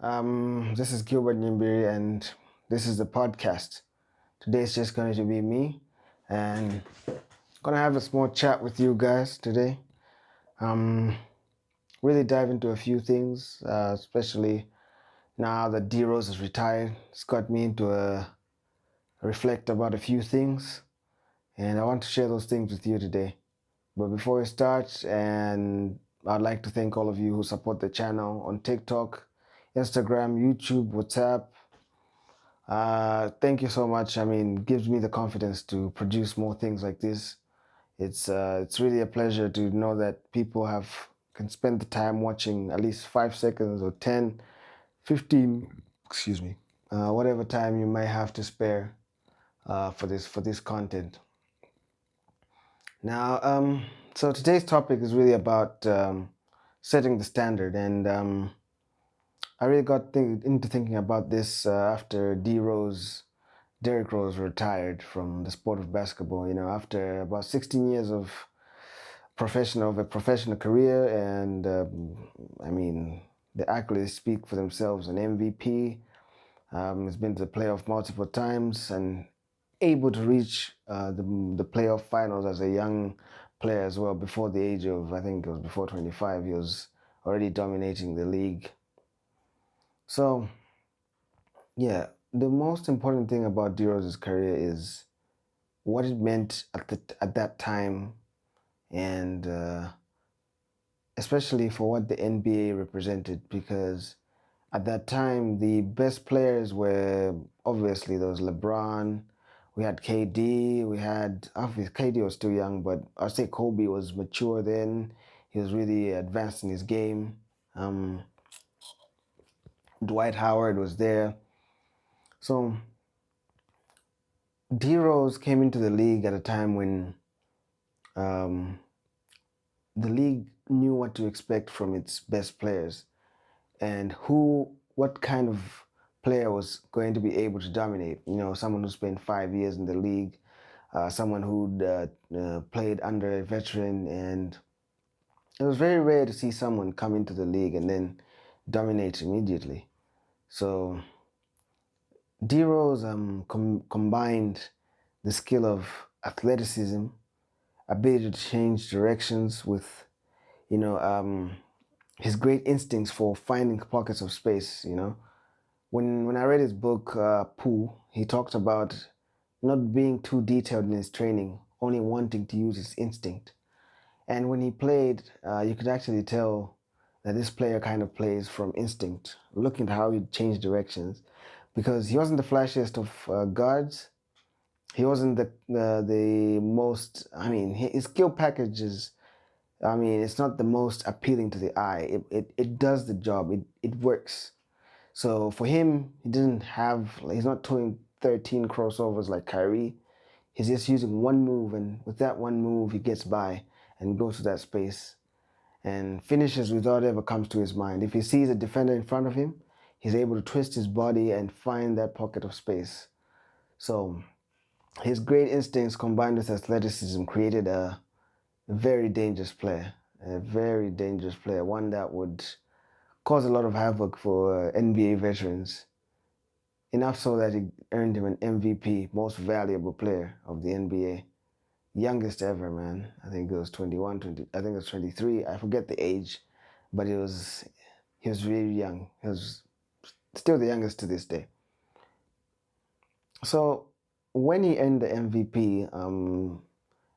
This is Gilbert Nimbiri, and this is the podcast. Today is just going to be me, and gonna have a small chat with you guys today. Um, really dive into a few things, especially now that D Rose is retired. It's got me into reflect about a few things, and I want to share those things with you today. But before we start, and I'd like to thank all of you who support the channel on TikTok, Instagram, YouTube, WhatsApp. Thank you so much. I mean, it gives me the confidence to produce more things like this. It's really a pleasure to know that people have can spend the time watching at least 5 seconds or 10, 15, excuse me, whatever time you might have to spare for this content. Now, so today's topic is really about setting the standard, and I really got into thinking about this after Derrick Rose retired from the sport of basketball. You know, after about 16 years of a professional career, and I mean, the accolades speak for themselves. An MVP, has been to the playoff multiple times, and able to reach the playoff finals as a young player as well. Before the age of, I think it was before 25, he was already dominating the league. So yeah, the most important thing about D Rose's career is what it meant at that time, and especially for what the NBA represented, because at that time the best players were obviously there was LeBron, we had KD, we had obviously KD was still young, but I'd say Kobe was mature then. He was really advanced in his game. Um, Dwight Howard was there. So D Rose came into the league at a time when um, the league knew what to expect from its best players, and what kind of player was going to be able to dominate. You know, someone who spent 5 years in the league, someone who'd played under a veteran, and it was very rare to see someone come into the league and then dominate immediately. So D Rose combined the skill of athleticism, ability to change directions with, you know, his great instincts for finding pockets of space. You know, when I read his book, Pooh, he talked about not being too detailed in his training, only wanting to use his instinct. And when he played, you could actually tell that this player kind of plays from instinct, looking at how he changed directions, because he wasn't the flashiest of guards. He wasn't the most. I mean, his skill package is. I mean, it's not the most appealing to the eye. It does the job. It works. So for him, he's not doing 13 crossovers like Kyrie. He's just using one move, and with that one move, he gets by and goes to that space and finishes with whatever comes to his mind. If he sees a defender in front of him, he's able to twist his body and find that pocket of space. So his great instincts combined with athleticism created a very dangerous player, one that would cause a lot of havoc for NBA veterans. Enough so that he earned him an MVP, most valuable player of the NBA. Youngest ever, man. I think it was 21, 20, I think it was 23. I forget the age, but he was really young. He was still the youngest to this day. So when he earned the MVP,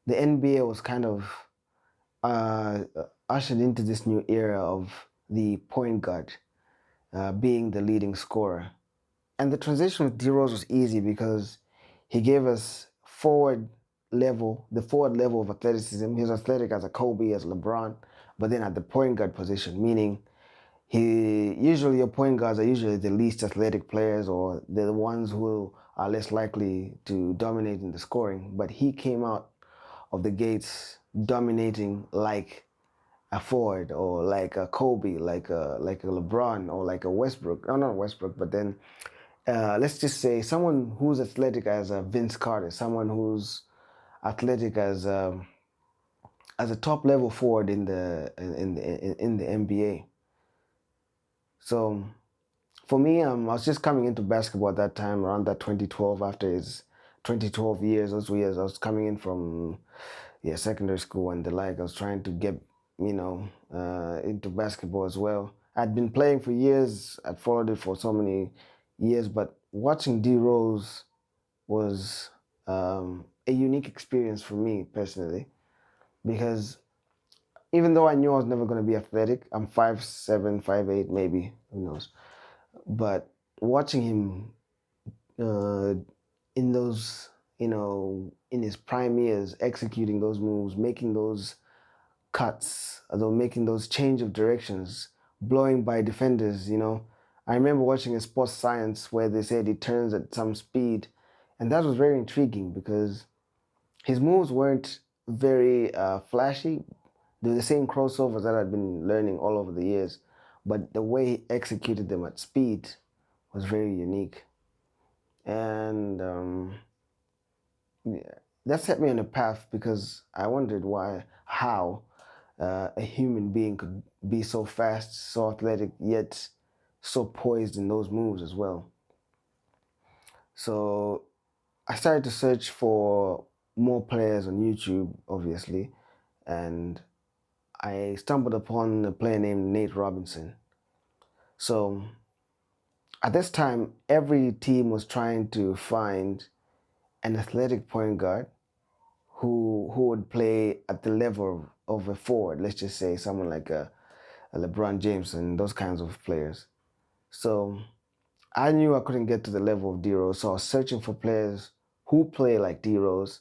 the NBA was kind of uh, ushered into this new era of the point guard being the leading scorer. And the transition with D Rose was easy because he gave us the forward level of athleticism. He was athletic as a Kobe, as LeBron, but then at the point guard position, meaning your point guards are usually the least athletic players, or they're the ones who are less likely to dominate in the scoring. But he came out of the gates dominating like a Ford, or like a Kobe, like a LeBron, or like a Westbrook. No, not Westbrook, but then let's just say someone who's athletic as a Vince Carter, someone who's athletic as a top level forward in the NBA. So For me, I was just coming into basketball at that time, around that 2012, after his 2012 years, those years. I was coming in from, yeah, secondary school and the like. I was trying to get, into basketball as well. I'd been playing for years. I'd followed it for so many years, but watching D Rose was a unique experience for me personally, because even though I knew I was never going to be athletic, I'm 5'7", 5'8", maybe, who knows. But watching him uh, in those, in his prime years, executing those moves, making those cuts, although making those change of directions, blowing by defenders, I remember watching a sports science where they said he turns at some speed, and that was very intriguing because his moves weren't very flashy. They're the same crossovers that I'd been learning all over the years, but the way he executed them at speed was very unique. And yeah, that set me on a path because I wondered how a human being could be so fast, so athletic, yet so poised in those moves as well. So I started to search for more players on YouTube, obviously, and I stumbled upon a player named Nate Robinson. So at this time, every team was trying to find an athletic point guard who would play at the level of a forward. Let's just say someone like a LeBron James and those kinds of players. So I knew I couldn't get to the level of D Rose, so I was searching for players who play like D Rose,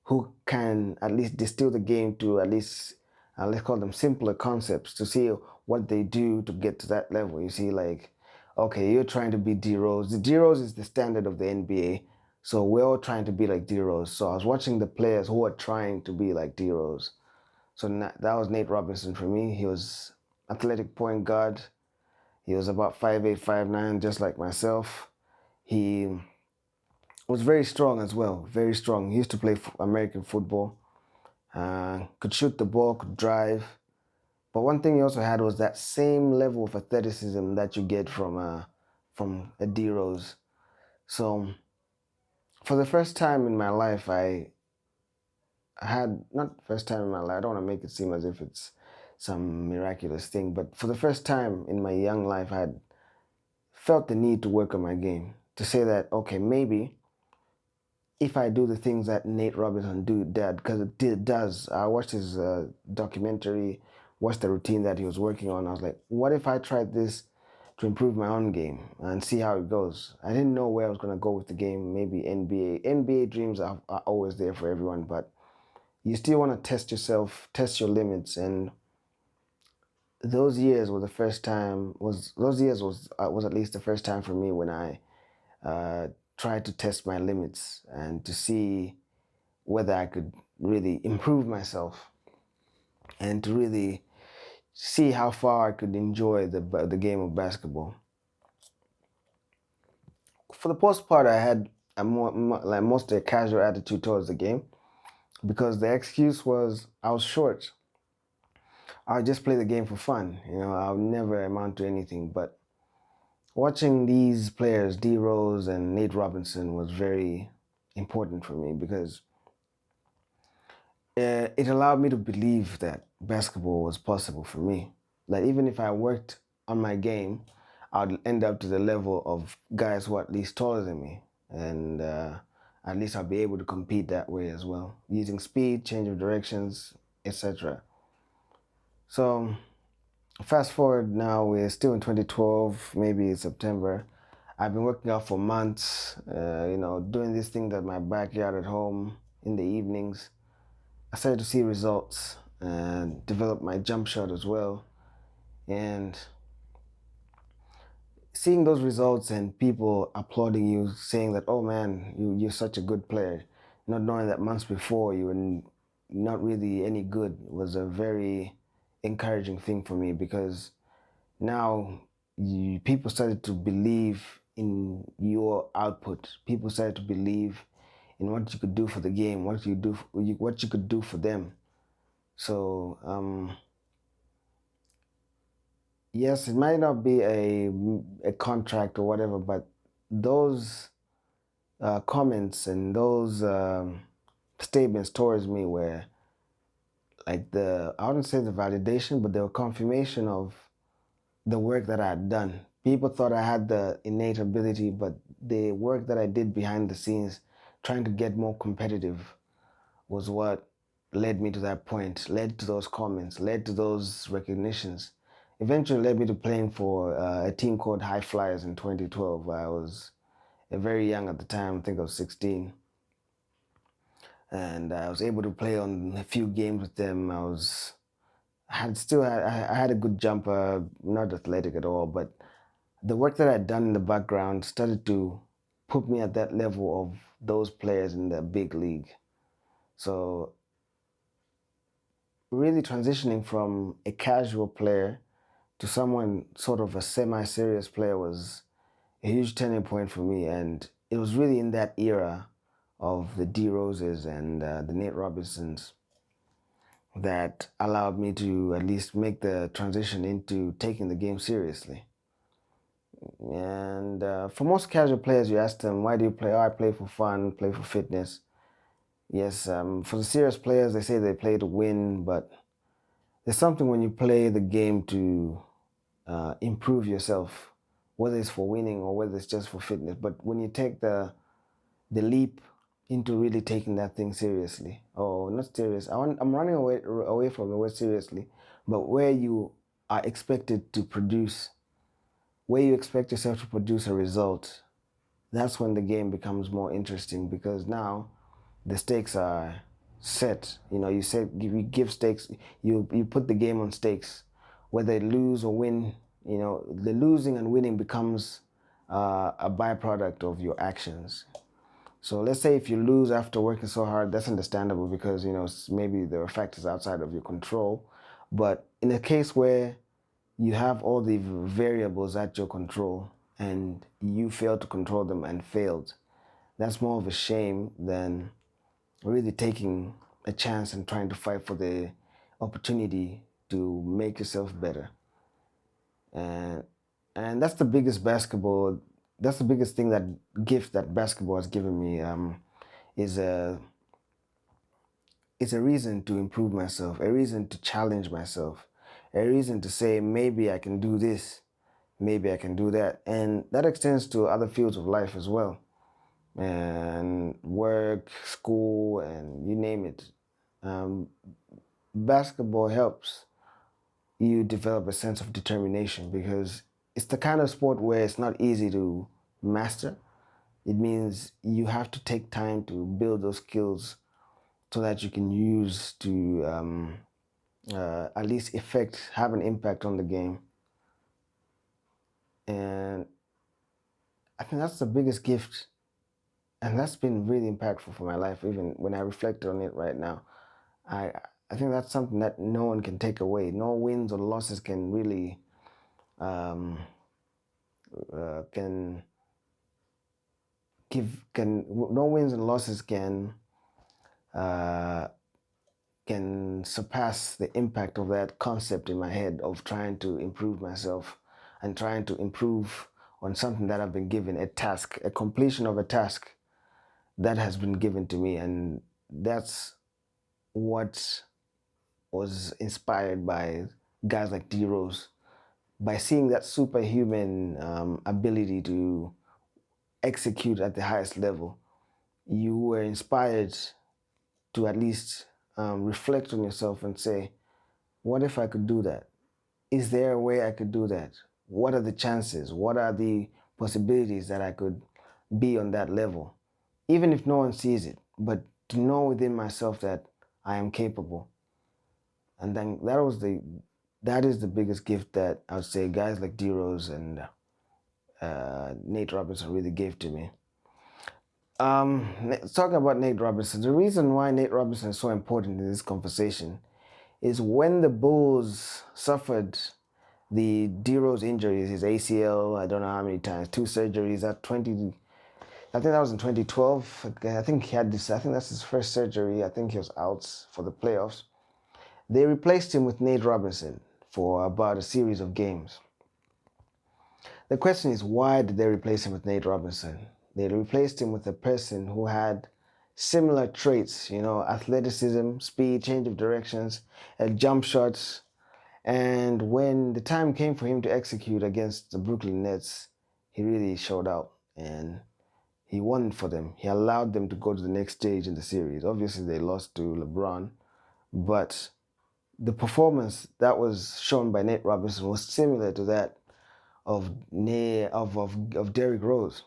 who can at least distill the game to at least, let's call them simpler concepts, to see what they do to get to that level. You see, like, okay, you're trying to be D Rose. The D Rose is the standard of the NBA, so we're all trying to be like D Rose. So I was watching the players who are trying to be like D Rose. So that was Nate Robinson for me. He was athletic point guard. He was about 5'8", 5'9", just like myself. He was very strong as well, very strong. He used to play American football, could shoot the ball, could drive. But one thing he also had was that same level of athleticism that you get from a D Rose. So for the first time in my life, I had, not first time in my life, I don't want to make it seem as if it's some miraculous thing, but for the first time in my young life, I had felt the need to work on my game, to say that, okay, maybe if I do the things that Nate Robinson did, because does. I watched his documentary, watched the routine that he was working on. I was like, what if I tried this to improve my own game and see how it goes? I didn't know where I was going to go with the game. Maybe NBA. NBA dreams are always there for everyone, but you still want to test yourself, test your limits, and those years were the first time. Was those years was at least the first time for me when I uh, tried to test my limits and to see whether I could really improve myself and to really see how far I could enjoy the game of basketball. For the most part, I had like mostly a casual attitude towards the game because the excuse was I was short. I'll just play the game for fun. I'll never amount to anything. But watching these players, D Rose and Nate Robinson, was very important for me because it allowed me to believe that basketball was possible for me. That even if I worked on my game, I'd end up to the level of guys who are at least taller than me. And at least I'll be able to compete that way as well, using speed, change of directions, etc. So fast forward now, we're still in 2012, maybe September. I've been working out for months, doing this thing at my backyard at home in the evenings. I started to see results and develop my jump shot as well. And seeing those results and people applauding you, saying that, oh man, you're such a good player, not knowing that months before you were not really any good, was a very encouraging thing for me because now people started to believe in your output. People started to believe in what you could do for the game, what you could do for them. So yes, it might not be a contract or whatever, but those comments and those statements towards me were like I wouldn't say the validation, but they were confirmation of the work that I had done. People thought I had the innate ability, but the work that I did behind the scenes, trying to get more competitive, was what led me to that point, led to those comments, led to those recognitions. Eventually led me to playing for a team called High Flyers in 2012. I was very young at the time, I think I was 16. And I was able to play on a few games with them. I had a good jumper, not athletic at all, but the work that I'd done in the background started to put me at that level of those players in the big league. So really transitioning from a casual player to someone sort of a semi-serious player was a huge turning point for me. And it was really in that era of the D Roses and the Nate Robinsons that allowed me to at least make the transition into taking the game seriously. And for most casual players, you ask them, why do you play? Oh, I play for fun, play for fitness. Yes, for the serious players, they say they play to win, but there's something when you play the game to improve yourself, whether it's for winning or whether it's just for fitness. But when you take the leap into really taking that thing seriously, or not serious, I'm running away from the word seriously, but where you are expected to produce, where you expect yourself to produce a result, that's when the game becomes more interesting because now the stakes are set. You know, you give stakes, you put the game on stakes, whether you lose or win. You know, the losing and winning becomes a byproduct of your actions. So let's say if you lose after working so hard, that's understandable because you know maybe there are factors outside of your control. But in a case where you have all the variables at your control and you failed to control them and failed, that's more of a shame than really taking a chance and trying to fight for the opportunity to make yourself better. And that's the biggest basketball. That's the biggest thing that gift that basketball has given me. Is a reason to improve myself, a reason to challenge myself, a reason to say maybe I can do this, maybe I can do that, and that extends to other fields of life as well, and work, school, and you name it. Um, Basketball helps you develop a sense of determination because it's the kind of sport where it's not easy to master. It means you have to take time to build those skills so that you can use to at least have an impact on the game. And I think that's the biggest gift, and that's been really impactful for my life. Even when I reflect on it right now, I I think that's something that no one can take away. No wins or losses can really um, can can no wins and losses uh, can surpass the impact of that concept in my head of trying to improve myself and trying to improve on something that I've been given, a task, a completion of a task that has been given to me. And that's what was inspired by guys like D Rose. By seeing that superhuman ability to execute at the highest level, you were inspired to at least reflect on yourself and say, what if I could do that? Is there a way I could do that? What are the chances? What are the possibilities that I could be on that level? Even if no one sees it, but to know within myself that I am capable. And then that is the biggest gift that I would say guys like D Rose and Nate Robinson really gave to me. Talking about Nate Robinson, the reason why Nate Robinson is so important in this conversation is when the Bulls suffered the D Rose injuries, his ACL, I don't know how many times, two surgeries at 20, I think that was in 2012. I think he had this, I think that's his first surgery. I think he was out for the playoffs. They replaced him with Nate Robinson for about a series of games. The question is, why did they replace him with Nate Robinson? They replaced him with a person who had similar traits, athleticism, speed, change of directions, jump shots. And when the time came for him to execute against the Brooklyn Nets, he really showed out and he won for them. He allowed them to go to the next stage in the series. Obviously, they lost to LeBron, but the performance that was shown by Nate Robinson was similar to that of Derrick Rose.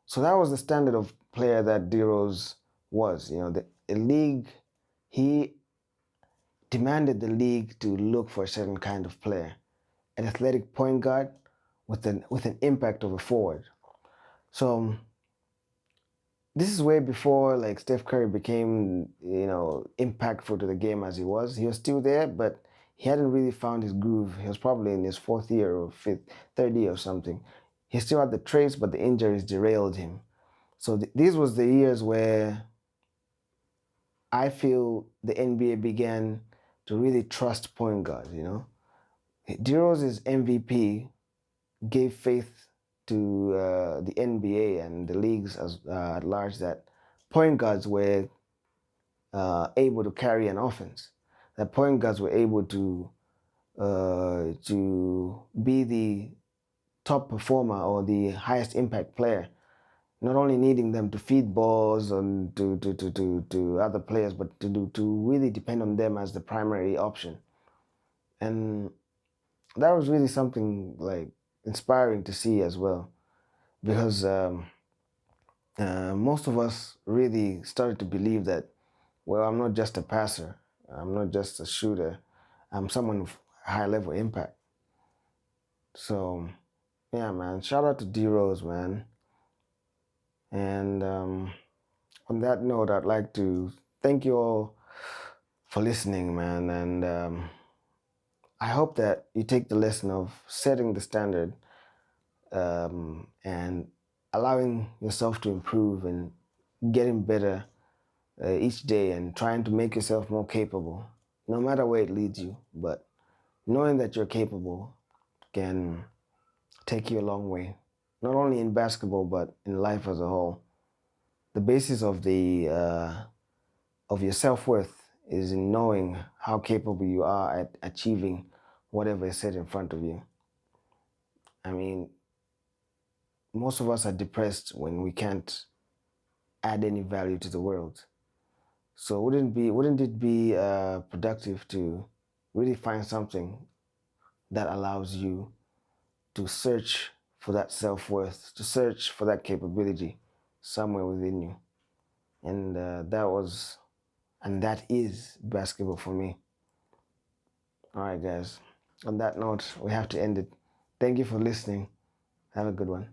So that was the standard of player that D Rose was. The league, he demanded the league to look for a certain kind of player, an athletic point guard with an impact of a forward. So this is way before like Steph Curry became, impactful to the game as he was. He was still there, but he hadn't really found his groove. He was probably in his fourth year or third year or something. He still had the traits, but the injuries derailed him. So these was the years where I feel the NBA began to really trust point guards. D Rose's MVP gave faith to the NBA and the leagues at large that point guards were able to carry an offense. That point guards were able to be the top performer or the highest impact player, not only needing them to feed balls and to other players, but to really depend on them as the primary option. And that was really something like inspiring to see as well, because most of us really started to believe that, well, I'm not just a passer, I'm not just a shooter, I'm someone with high level impact. So yeah, man, shout out to D Rose, man. And on that note, I'd like to thank you all for listening, man. And I hope that you take the lesson of setting the standard and allowing yourself to improve and getting better each day and trying to make yourself more capable, no matter where it leads you. But knowing that you're capable can take you a long way, not only in basketball, but in life as a whole. The basis of your self-worth is in knowing how capable you are at achieving whatever is set in front of you. I mean, most of us are depressed when we can't add any value to the world. So wouldn't it be productive to really find something that allows you to search for that self-worth, to search for that capability somewhere within you? And that is basketball for me. All right, guys. On that note, we have to end it. Thank you for listening. Have a good one.